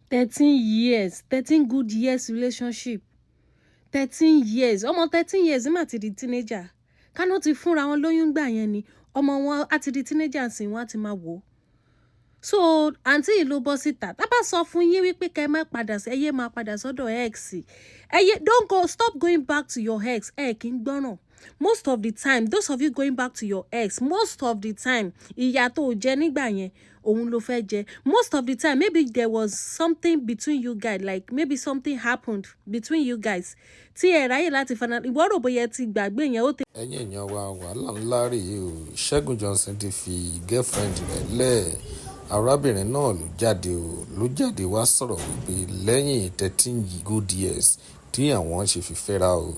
13 years, 13 good years relationship. 13 years. Ọmọ 13 years má ti di teenager. Kánú ti fúnra wọn lóyún gbà yẹn ni. Ọmọ wọn á ti di teenager sìn wọ́n á ti máa wò. So, àǹtí yìí ló bọ́ síta. Tá bá sọ fún yín wípé kẹ́ má padà sí, ẹ yé máa padà sọ́dọ̀ ex. Don't go, stop going back to your ex. Ẹ kì í gbọ́ràn. Most of the time, those of you going back to your ex, most of the time, ìyà tó jẹ nígbà yẹn, òun ló fẹ́ jẹ. Most of the time, maybe there was something between you guys, like maybe something happened between you guys. Tí ẹ ráyè láti fana, ìwọ rò bóyá ti gbàgbé yẹn ó tẹ. Ẹ̀yin èèyàn wa wàhálà ńlá rèé o. Segun Johnson ti fi girlfriend rẹ̀ lẹ̀. Arábìnrin náà ló jáde wá sọ̀rọ̀ wípé lẹ́yìn 13 good years tí àwọn ṣe fi fẹ́ra o.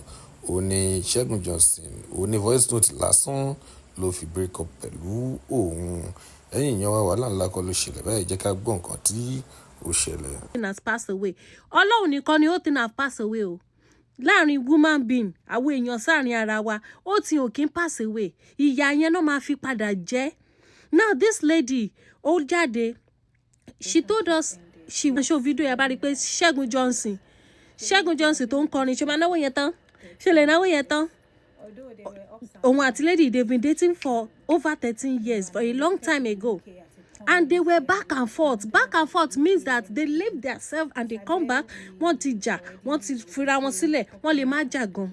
Ó ní Segun Johnson, ó ní voice note lásán ló fi break up pẹ̀lú òun. Ẹ̀yin èèyàn wa wàhálà ńlá kọ́ ló ṣẹlẹ̀ báyìí, jẹ́ ká gbọ́ nǹkan tí ó ṣẹlẹ̀. Has passed away. Ọlọ́run nìkan ni ó ti have passed away o. Láàrin woman being, àwọn èèyàn sáàrin ara wa, ó ti ò kí ń pass away. Ìyà yẹn náà máa fi padà jẹ. Now this lady, ó jáde, she told us, she show video yẹn bá rí pé Segun Johnson tó ń kọrin, ṣe máa náwó yẹn tán. Ṣe lè náwó yẹn tán. Òun àti lady, they've been dating for over 13 years, for a long time ago. And they were back and forth. Back and forth means that they leave themselves and they come back. Wọ́n ti jà, wọ́n ti fira wọn sílẹ̀, wọ́n lè má jà gan.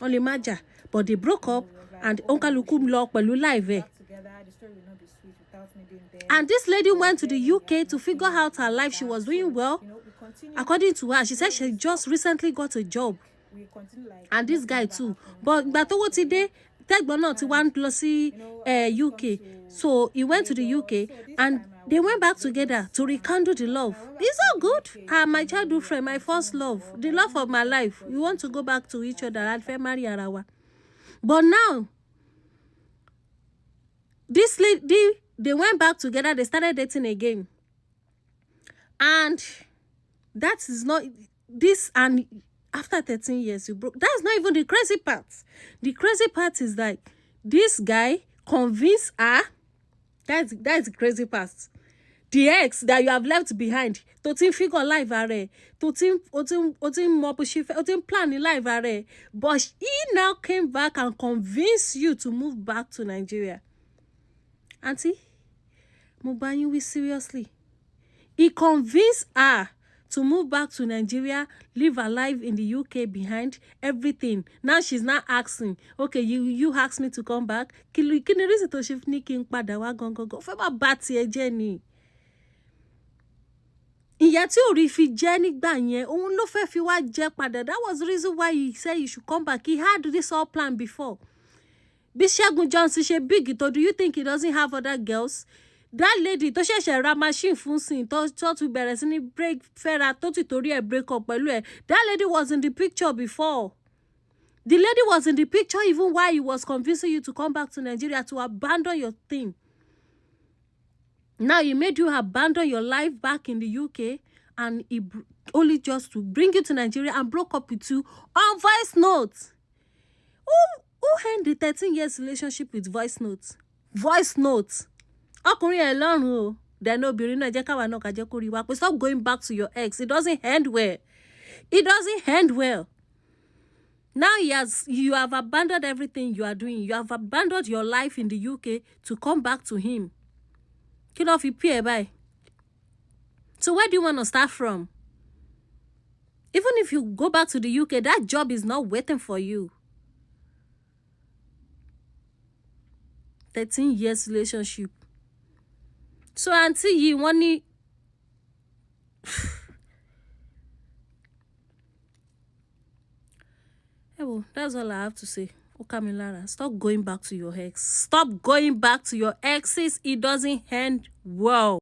Wọ́n lè má jà. But they broke up and onkaluku lọ pẹ̀lú live ẹ̀. And this lady went to the UK to figure out her life. She was doing well. According to her, she said she just recently got a job. And this guy too. But gbàtówó ti dé, tẹ́gbọ́n náà ti wá lọ sí UK. So he went to the UK and they went back together to rekindle the love. It's all good. My childhood friend, my first love, the love of my life. We want to go back to each other and marry ara wa. But now, this lady, they went back together. They started dating again. And that is not this. And after 13 years, you broke. That's not even the crazy part. The crazy part is that this guy convinced her. That's the crazy part. The ex that you have left behind, to figure life are, to plan life are, but he now came back and convinced you to move back to Nigeria. Auntie, Mubanyi, seriously. He convinced her to move back to Nigeria, live her life in the UK behind, everything. Now she's not asking, okay, you asked me to come back. Kí ni reason tó ṣe ní kí n padà wá gangan. Fẹ́ bá bá tiẹ̀ jẹ́ ni. Ìyà tí orí fi jẹ nígbà yẹn, òun ló fẹ́ fi wá jẹ padà. That was the reason why he said you should come back. He had this all planned before. Bí Segun Johnson ṣe big tó, do you think he doesn't have other girls? That lady tó ṣẹ̀ṣẹ̀ ra machine fún sin tó tún bẹ̀rẹ̀ sí ní break fẹ́ra tó ti torí ẹ̀ break up pẹ̀lú ẹ̀. That lady was in the picture before. The lady was in the picture even while he was convincing you to come back to Nigeria to abandon your thing. Now he made you abandon your life back in the UK and he only just to bring you to Nigeria and broke up with you on voice notes. Who ended the 13 years relationship with voice notes? Voice notes. Ọkùnrin ẹ̀ lọ́rùn o. Then obìnrin náà jẹ́ káwa náà ká jẹ́ kó rí wa pé stop going back to your ex. It doesn't end well. It doesn't end well. Now you have abandoned everything you are doing. You have abandoned your life in the UK to come back to him. Kí ló fi pí ẹ báyìí? So where do you want to start from? Even if you go back to the UK, that job is not waiting for you. 13 years relationship. So auntie yìí wọ́n ní that's all I have to say. Okamilara, stop going back to your ex. Stop going back to your exes. It doesn't end well.